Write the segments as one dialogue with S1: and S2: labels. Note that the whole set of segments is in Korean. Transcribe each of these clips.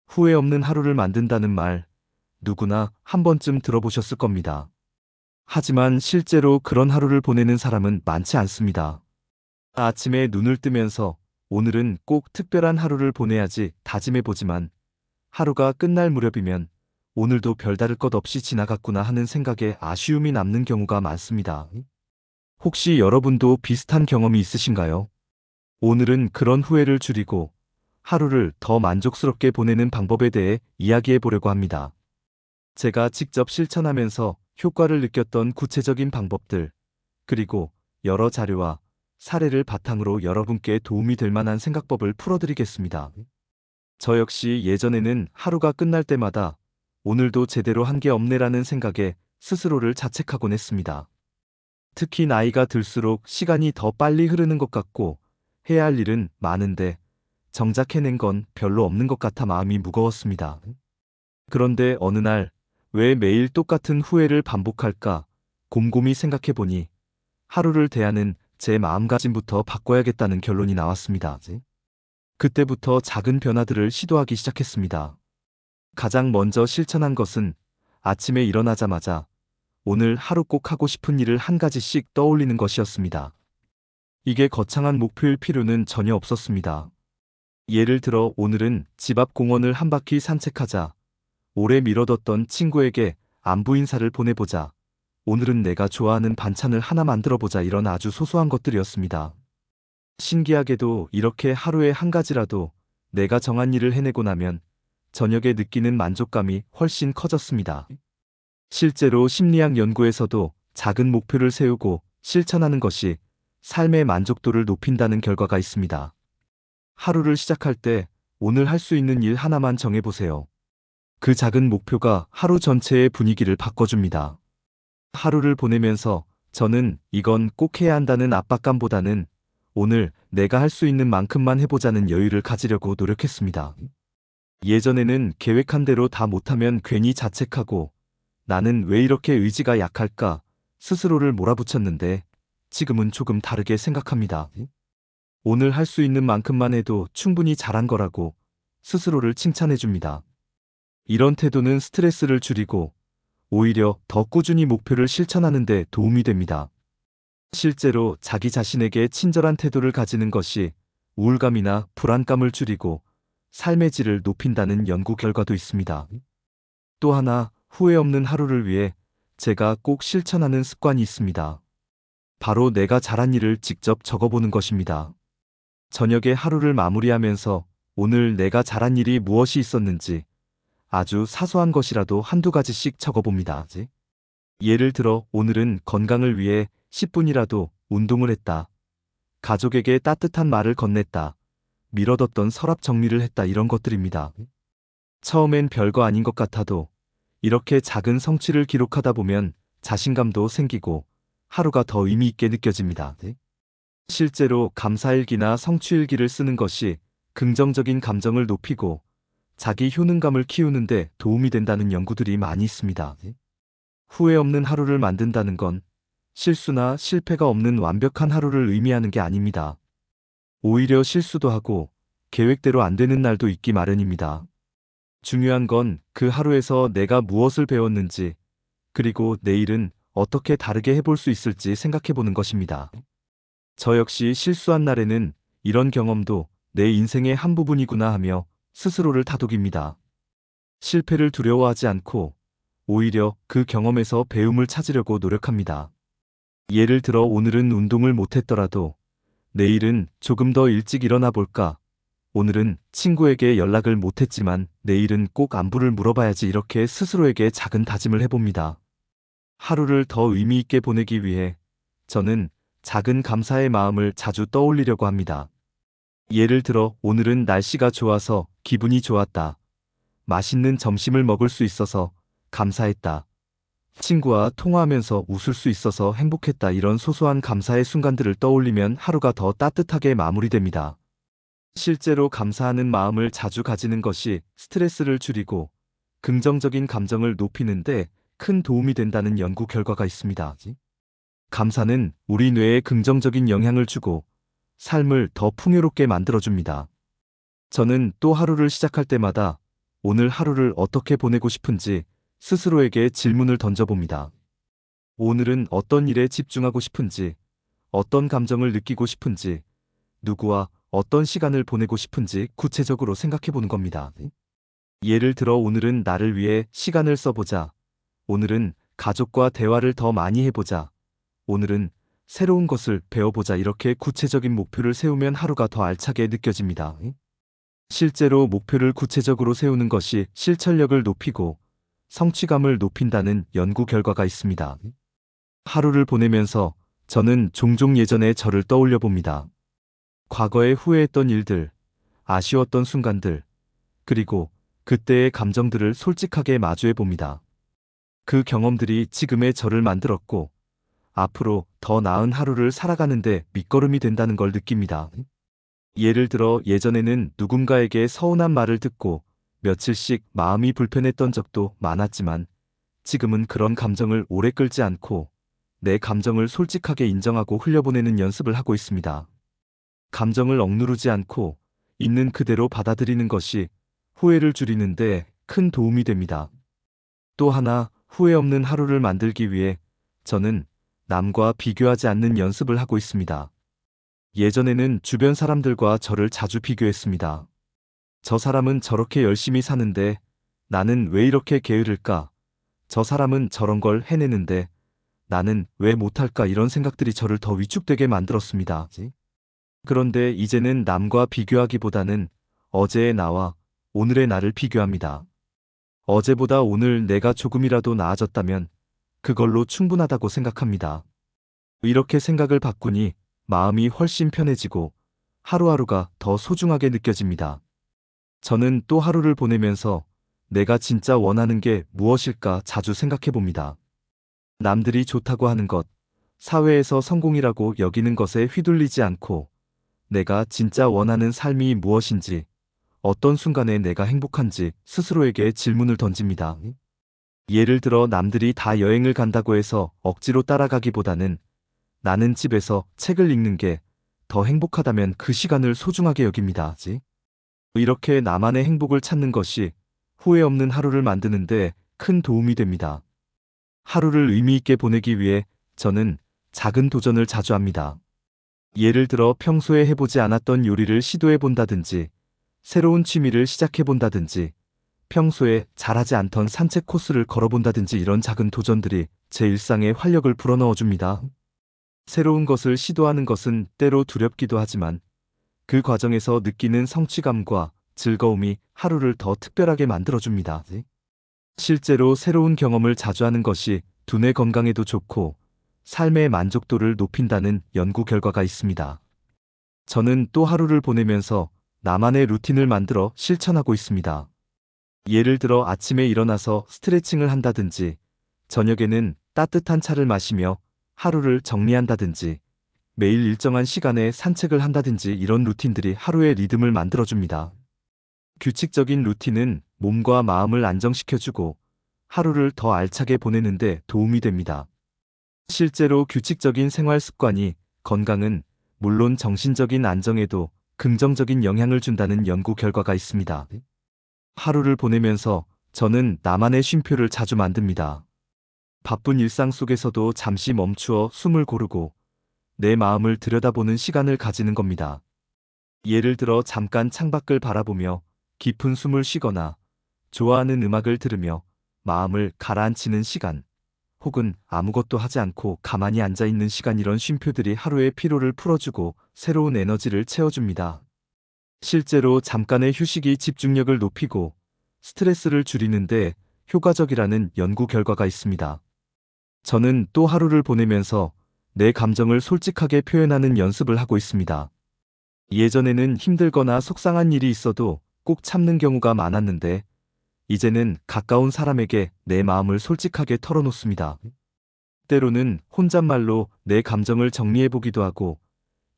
S1: 후회 없는 하루를 만든다는 말, 누구나 한 번쯤 들어보셨을 겁니다. 하지만 실제로 그런 하루를 보내는 사람은 많지 않습니다. 아침에 눈을 뜨면서 오늘은 꼭 특별한 하루를 보내야지 다짐해보지만 하루가 끝날 무렵이면 오늘도 별다를 것 없이 지나갔구나 하는 생각에 아쉬움이 남는 경우가 많습니다. 혹시 여러분도 비슷한 경험이 있으신가요? 오늘은 그런 후회를 줄이고 하루를 더 만족스럽게 보내는 방법에 대해 이야기해 보려고 합니다. 제가 직접 실천하면서 효과를 느꼈던 구체적인 방법들, 그리고 여러 자료와 사례를 바탕으로 여러분께 도움이 될 만한 생각법을 풀어드리겠습니다. 저 역시 예전에는 하루가 끝날 때마다 오늘도 제대로 한 게 없네라는 생각에 스스로를 자책하곤 했습니다. 특히 나이가 들수록 시간이 더 빨리 흐르는 것 같고 해야 할 일은 많은데 정작 해낸 건 별로 없는 것 같아 마음이 무거웠습니다. 그런데 어느 날 왜 매일 똑같은 후회를 반복할까 곰곰이 생각해 보니 하루를 대하는 제 마음가짐부터 바꿔야겠다는 결론이 나왔습니다. 그때부터 작은 변화들을 시도하기 시작했습니다. 가장 먼저 실천한 것은 아침에 일어나자마자 오늘 하루 꼭 하고 싶은 일을 한 가지씩 떠올리는 것이었습니다. 이게 거창한 목표일 필요는 전혀 없었습니다. 예를 들어 오늘은 집 앞 공원을 한 바퀴 산책하자, 오래 미뤄뒀던 친구에게 안부 인사를 보내보자, 오늘은 내가 좋아하는 반찬을 하나 만들어보자 이런 아주 소소한 것들이었습니다. 신기하게도 이렇게 하루에 한 가지라도 내가 정한 일을 해내고 나면 저녁에 느끼는 만족감이 훨씬 커졌습니다. 실제로 심리학 연구에서도 작은 목표를 세우고 실천하는 것이 삶의 만족도를 높인다는 결과가 있습니다. 하루를 시작할 때 오늘 할 수 있는 일 하나만 정해보세요. 그 작은 목표가 하루 전체의 분위기를 바꿔줍니다. 하루를 보내면서 저는 이건 꼭 해야 한다는 압박감보다는 오늘 내가 할 수 있는 만큼만 해보자는 여유를 가지려고 노력했습니다. 예전에는 계획한 대로 다 못하면 괜히 자책하고 나는 왜 이렇게 의지가 약할까 스스로를 몰아붙였는데 지금은 조금 다르게 생각합니다. 오늘 할 수 있는 만큼만 해도 충분히 잘한 거라고 스스로를 칭찬해줍니다. 이런 태도는 스트레스를 줄이고 오히려 더 꾸준히 목표를 실천하는 데 도움이 됩니다. 실제로 자기 자신에게 친절한 태도를 가지는 것이 우울감이나 불안감을 줄이고 삶의 질을 높인다는 연구 결과도 있습니다. 또 하나 후회 없는 하루를 위해 제가 꼭 실천하는 습관이 있습니다. 바로 내가 잘한 일을 직접 적어보는 것입니다. 저녁에 하루를 마무리하면서 오늘 내가 잘한 일이 무엇이 있었는지 아주 사소한 것이라도 한두 가지씩 적어봅니다. 예를 들어 오늘은 건강을 위해 10분이라도 운동을 했다. 가족에게 따뜻한 말을 건넸다. 미뤄뒀던 서랍 정리를 했다. 이런 것들입니다. 처음엔 별거 아닌 것 같아도 이렇게 작은 성취를 기록하다 보면 자신감도 생기고 하루가 더 의미 있게 느껴집니다. 실제로 감사일기나 성취일기를 쓰는 것이 긍정적인 감정을 높이고 자기 효능감을 키우는데 도움이 된다는 연구들이 많이 있습니다. 후회 없는 하루를 만든다는 건 실수나 실패가 없는 완벽한 하루를 의미하는 게 아닙니다. 오히려 실수도 하고 계획대로 안 되는 날도 있기 마련입니다. 중요한 건 그 하루에서 내가 무엇을 배웠는지, 그리고 내일은 어떻게 다르게 해볼 수 있을지 생각해 보는 것입니다. 저 역시 실수한 날에는 이런 경험도 내 인생의 한 부분이구나 하며 스스로를 다독입니다. 실패를 두려워하지 않고 오히려 그 경험에서 배움을 찾으려고 노력합니다. 예를 들어 오늘은 운동을 못했더라도 내일은 조금 더 일찍 일어나 볼까? 오늘은 친구에게 연락을 못했지만 내일은 꼭 안부를 물어봐야지 이렇게 스스로에게 작은 다짐을 해봅니다. 하루를 더 의미 있게 보내기 위해 저는 작은 감사의 마음을 자주 떠올리려고 합니다. 예를 들어 오늘은 날씨가 좋아서 기분이 좋았다. 맛있는 점심을 먹을 수 있어서 감사했다. 친구와 통화하면서 웃을 수 있어서 행복했다. 이런 소소한 감사의 순간들을 떠올리면 하루가 더 따뜻하게 마무리됩니다. 실제로 감사하는 마음을 자주 가지는 것이 스트레스를 줄이고 긍정적인 감정을 높이는데 큰 도움이 된다는 연구 결과가 있습니다. 감사는 우리 뇌에 긍정적인 영향을 주고 삶을 더 풍요롭게 만들어줍니다. 저는 또 하루를 시작할 때마다 오늘 하루를 어떻게 보내고 싶은지 스스로에게 질문을 던져봅니다. 오늘은 어떤 일에 집중하고 싶은지, 어떤 감정을 느끼고 싶은지, 누구와 어떤 시간을 보내고 싶은지 구체적으로 생각해 보는 겁니다. 예를 들어 오늘은 나를 위해 시간을 써보자. 오늘은 가족과 대화를 더 많이 해보자. 오늘은 새로운 것을 배워보자. 이렇게 구체적인 목표를 세우면 하루가 더 알차게 느껴집니다. 실제로 목표를 구체적으로 세우는 것이 실천력을 높이고 성취감을 높인다는 연구 결과가 있습니다. 하루를 보내면서 저는 종종 예전의 저를 떠올려 봅니다. 과거에 후회했던 일들, 아쉬웠던 순간들, 그리고 그때의 감정들을 솔직하게 마주해 봅니다. 그 경험들이 지금의 저를 만들었고, 앞으로 더 나은 하루를 살아가는데 밑거름이 된다는 걸 느낍니다. 예를 들어 예전에는 누군가에게 서운한 말을 듣고 며칠씩 마음이 불편했던 적도 많았지만, 지금은 그런 감정을 오래 끌지 않고 내 감정을 솔직하게 인정하고 흘려보내는 연습을 하고 있습니다. 감정을 억누르지 않고 있는 그대로 받아들이는 것이 후회를 줄이는데 큰 도움이 됩니다. 또 하나, 후회 없는 하루를 만들기 위해 저는 남과 비교하지 않는 연습을 하고 있습니다. 예전에는 주변 사람들과 저를 자주 비교했습니다. 저 사람은 저렇게 열심히 사는데 나는 왜 이렇게 게으를까? 저 사람은 저런 걸 해내는데 나는 왜 못할까? 이런 생각들이 저를 더 위축되게 만들었습니다. 그런데 이제는 남과 비교하기보다는 어제의 나와 오늘의 나를 비교합니다. 어제보다 오늘 내가 조금이라도 나아졌다면 그걸로 충분하다고 생각합니다. 이렇게 생각을 바꾸니 마음이 훨씬 편해지고 하루하루가 더 소중하게 느껴집니다. 저는 또 하루를 보내면서 내가 진짜 원하는 게 무엇일까 자주 생각해 봅니다. 남들이 좋다고 하는 것, 사회에서 성공이라고 여기는 것에 휘둘리지 않고 내가 진짜 원하는 삶이 무엇인지, 어떤 순간에 내가 행복한지 스스로에게 질문을 던집니다. 예를 들어 남들이 다 여행을 간다고 해서 억지로 따라가기보다는 나는 집에서 책을 읽는 게 더 행복하다면 그 시간을 소중하게 여깁니다. 이렇게 나만의 행복을 찾는 것이 후회 없는 하루를 만드는데 큰 도움이 됩니다. 하루를 의미 있게 보내기 위해 저는 작은 도전을 자주 합니다. 예를 들어 평소에 해보지 않았던 요리를 시도해 본다든지, 새로운 취미를 시작해 본다든지, 평소에 잘하지 않던 산책 코스를 걸어본다든지 이런 작은 도전들이 제 일상에 활력을 불어넣어 줍니다. 새로운 것을 시도하는 것은 때로 두렵기도 하지만 그 과정에서 느끼는 성취감과 즐거움이 하루를 더 특별하게 만들어줍니다. 실제로 새로운 경험을 자주 하는 것이 두뇌 건강에도 좋고 삶의 만족도를 높인다는 연구 결과가 있습니다. 저는 또 하루를 보내면서 나만의 루틴을 만들어 실천하고 있습니다. 예를 들어 아침에 일어나서 스트레칭을 한다든지, 저녁에는 따뜻한 차를 마시며 하루를 정리한다든지, 매일 일정한 시간에 산책을 한다든지 이런 루틴들이 하루의 리듬을 만들어줍니다. 규칙적인 루틴은 몸과 마음을 안정시켜주고 하루를 더 알차게 보내는데 도움이 됩니다. 실제로 규칙적인 생활 습관이 건강은 물론 정신적인 안정에도 긍정적인 영향을 준다는 연구 결과가 있습니다. 하루를 보내면서 저는 나만의 쉼표를 자주 만듭니다. 바쁜 일상 속에서도 잠시 멈추어 숨을 고르고 내 마음을 들여다보는 시간을 가지는 겁니다. 예를 들어 잠깐 창밖을 바라보며 깊은 숨을 쉬거나 좋아하는 음악을 들으며 마음을 가라앉히는 시간, 혹은 아무것도 하지 않고 가만히 앉아 있는 시간, 이런 쉼표들이 하루의 피로를 풀어주고 새로운 에너지를 채워줍니다. 실제로 잠깐의 휴식이 집중력을 높이고 스트레스를 줄이는데 효과적이라는 연구 결과가 있습니다. 저는 또 하루를 보내면서 내 감정을 솔직하게 표현하는 연습을 하고 있습니다. 예전에는 힘들거나 속상한 일이 있어도 꼭 참는 경우가 많았는데 이제는 가까운 사람에게 내 마음을 솔직하게 털어놓습니다. 때로는 혼잣말로 내 감정을 정리해보기도 하고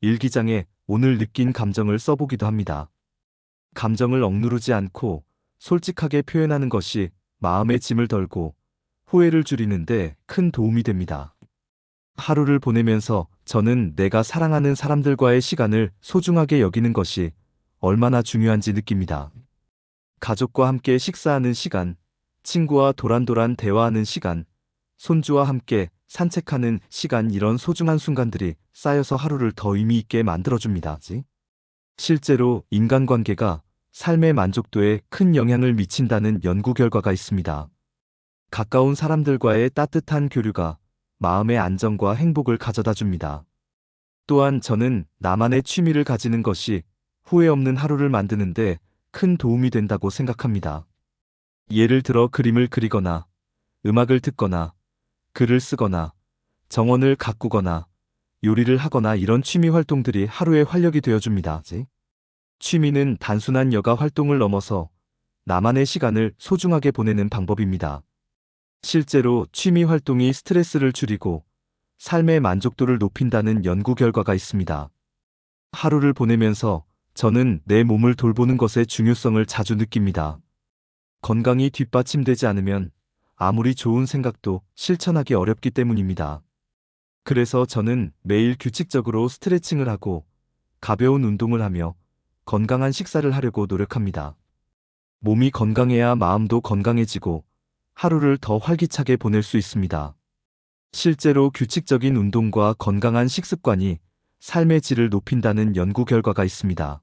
S1: 일기장에 오늘 느낀 감정을 써보기도 합니다. 감정을 억누르지 않고 솔직하게 표현하는 것이 마음의 짐을 덜고 후회를 줄이는데 큰 도움이 됩니다. 하루를 보내면서 저는 내가 사랑하는 사람들과의 시간을 소중하게 여기는 것이 얼마나 중요한지 느낍니다. 가족과 함께 식사하는 시간, 친구와 도란도란 대화하는 시간, 손주와 함께 산책하는 시간 이런 소중한 순간들이 쌓여서 하루를 더 의미 있게 만들어줍니다. 실제로 인간관계가 삶의 만족도에 큰 영향을 미친다는 연구 결과가 있습니다. 가까운 사람들과의 따뜻한 교류가 마음의 안정과 행복을 가져다 줍니다. 또한 저는 나만의 취미를 가지는 것이 후회 없는 하루를 만드는데 큰 도움이 된다고 생각합니다. 예를 들어 그림을 그리거나, 음악을 듣거나, 글을 쓰거나, 정원을 가꾸거나, 요리를 하거나 이런 취미 활동들이 하루의 활력이 되어줍니다. 취미는 단순한 여가 활동을 넘어서 나만의 시간을 소중하게 보내는 방법입니다. 실제로 취미 활동이 스트레스를 줄이고 삶의 만족도를 높인다는 연구 결과가 있습니다. 하루를 보내면서 저는 내 몸을 돌보는 것의 중요성을 자주 느낍니다. 건강이 뒷받침되지 않으면 아무리 좋은 생각도 실천하기 어렵기 때문입니다. 그래서 저는 매일 규칙적으로 스트레칭을 하고 가벼운 운동을 하며 건강한 식사를 하려고 노력합니다. 몸이 건강해야 마음도 건강해지고 하루를 더 활기차게 보낼 수 있습니다. 실제로 규칙적인 운동과 건강한 식습관이 삶의 질을 높인다는 연구 결과가 있습니다.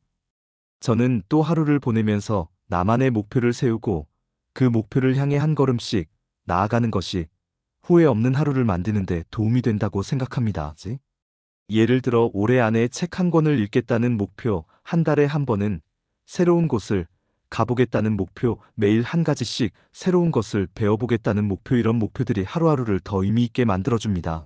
S1: 저는 또 하루를 보내면서 나만의 목표를 세우고 그 목표를 향해 한 걸음씩 나아가는 것이 후회 없는 하루를 만드는 데 도움이 된다고 생각합니다. 예를 들어 올해 안에 책 한 권을 읽겠다는 목표, 한 달에 한 번은 새로운 곳을 가보겠다는 목표, 매일 한 가지씩 새로운 것을 배워보겠다는 목표 이런 목표들이 하루하루를 더 의미 있게 만들어줍니다.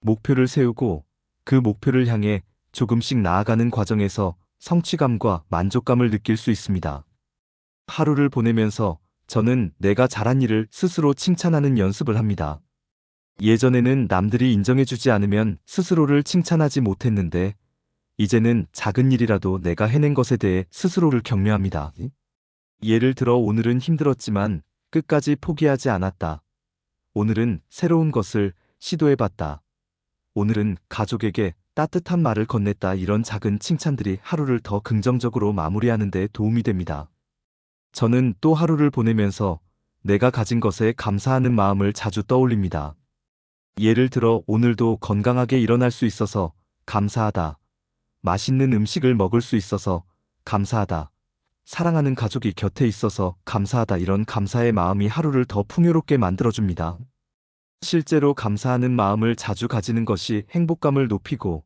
S1: 목표를 세우고 그 목표를 향해 조금씩 나아가는 과정에서 성취감과 만족감을 느낄 수 있습니다. 하루를 보내면서 저는 내가 잘한 일을 스스로 칭찬하는 연습을 합니다. 예전에는 남들이 인정해주지 않으면 스스로를 칭찬하지 못했는데 이제는 작은 일이라도 내가 해낸 것에 대해 스스로를 격려합니다. 예를 들어 오늘은 힘들었지만 끝까지 포기하지 않았다. 오늘은 새로운 것을 시도해봤다. 오늘은 가족에게 따뜻한 말을 건넸다. 이런 작은 칭찬들이 하루를 더 긍정적으로 마무리하는 데 도움이 됩니다. 저는 또 하루를 보내면서 내가 가진 것에 감사하는 마음을 자주 떠올립니다. 예를 들어 오늘도 건강하게 일어날 수 있어서 감사하다. 맛있는 음식을 먹을 수 있어서 감사하다. 사랑하는 가족이 곁에 있어서 감사하다. 이런 감사의 마음이 하루를 더 풍요롭게 만들어줍니다. 실제로 감사하는 마음을 자주 가지는 것이 행복감을 높이고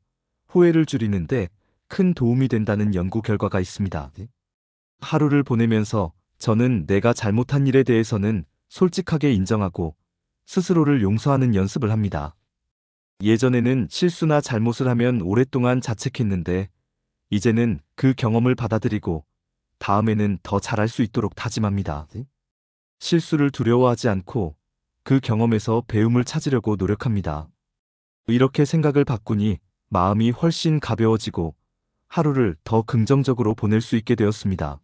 S1: 후회를 줄이는데 큰 도움이 된다는 연구 결과가 있습니다. 하루를 보내면서 저는 내가 잘못한 일에 대해서는 솔직하게 인정하고 스스로를 용서하는 연습을 합니다. 예전에는 실수나 잘못을 하면 오랫동안 자책했는데 이제는 그 경험을 받아들이고 다음에는 더 잘할 수 있도록 다짐합니다. 실수를 두려워하지 않고 그 경험에서 배움을 찾으려고 노력합니다. 이렇게 생각을 바꾸니 마음이 훨씬 가벼워지고 하루를 더 긍정적으로 보낼 수 있게 되었습니다.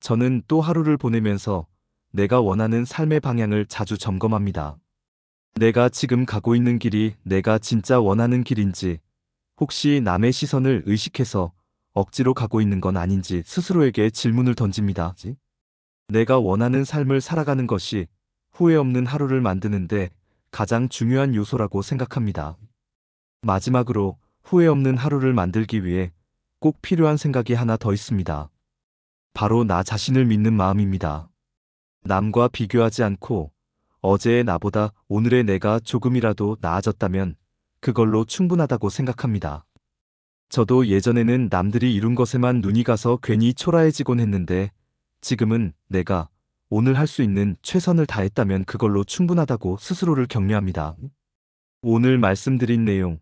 S1: 저는 또 하루를 보내면서 내가 원하는 삶의 방향을 자주 점검합니다. 내가 지금 가고 있는 길이 내가 진짜 원하는 길인지, 혹시 남의 시선을 의식해서 억지로 가고 있는 건 아닌지 스스로에게 질문을 던집니다. 내가 원하는 삶을 살아가는 것이 후회 없는 하루를 만드는데 가장 중요한 요소라고 생각합니다. 마지막으로 후회 없는 하루를 만들기 위해 꼭 필요한 생각이 하나 더 있습니다. 바로 나 자신을 믿는 마음입니다. 남과 비교하지 않고 어제의 나보다 오늘의 내가 조금이라도 나아졌다면 그걸로 충분하다고 생각합니다. 저도 예전에는 남들이 이룬 것에만 눈이 가서 괜히 초라해지곤 했는데 지금은 내가 오늘 할 수 있는 최선을 다했다면 그걸로 충분하다고 스스로를 격려합니다. 오늘 말씀드린 내용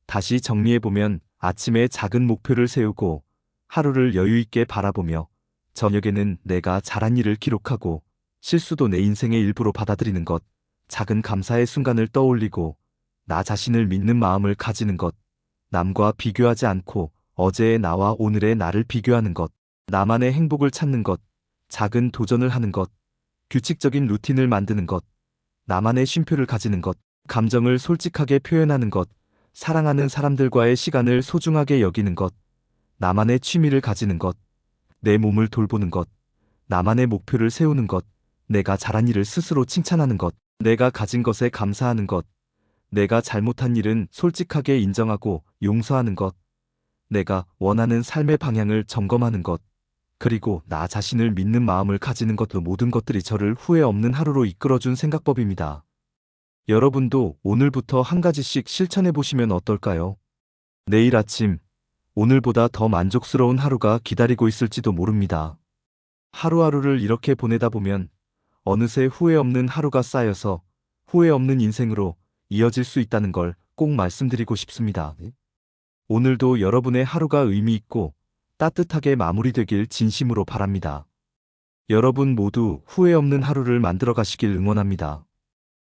S1: 다시 정리해보면 아침에 작은 목표를 세우고 하루를 여유 있게 바라보며 저녁에는 내가 잘한 일을 기록하고 실수도 내 인생의 일부로 받아들이는 것, 작은 감사의 순간을 떠올리고 나 자신을 믿는 마음을 가지는 것, 남과 비교하지 않고 어제의 나와 오늘의 나를 비교하는 것, 나만의 행복을 찾는 것, 작은 도전을 하는 것, 규칙적인 루틴을 만드는 것, 나만의 쉼표를 가지는 것, 감정을 솔직하게 표현하는 것, 사랑하는 사람들과의 시간을 소중하게 여기는 것, 나만의 취미를 가지는 것, 내 몸을 돌보는 것, 나만의 목표를 세우는 것, 내가 잘한 일을 스스로 칭찬하는 것, 내가 가진 것에 감사하는 것, 내가 잘못한 일은 솔직하게 인정하고 용서하는 것, 내가 원하는 삶의 방향을 점검하는 것, 그리고 나 자신을 믿는 마음을 가지는 것, 모든 것들이 저를 후회 없는 하루로 이끌어준 생각법입니다. 여러분도 오늘부터 한 가지씩 실천해 보시면 어떨까요? 내일 아침, 오늘보다 더 만족스러운 하루가 기다리고 있을지도 모릅니다. 하루하루를 이렇게 보내다 보면 어느새 후회 없는 하루가 쌓여서 후회 없는 인생으로 이어질 수 있다는 걸 꼭 말씀드리고 싶습니다. 오늘도 여러분의 하루가 의미 있고 따뜻하게 마무리되길 진심으로 바랍니다. 여러분 모두 후회 없는 하루를 만들어 가시길 응원합니다.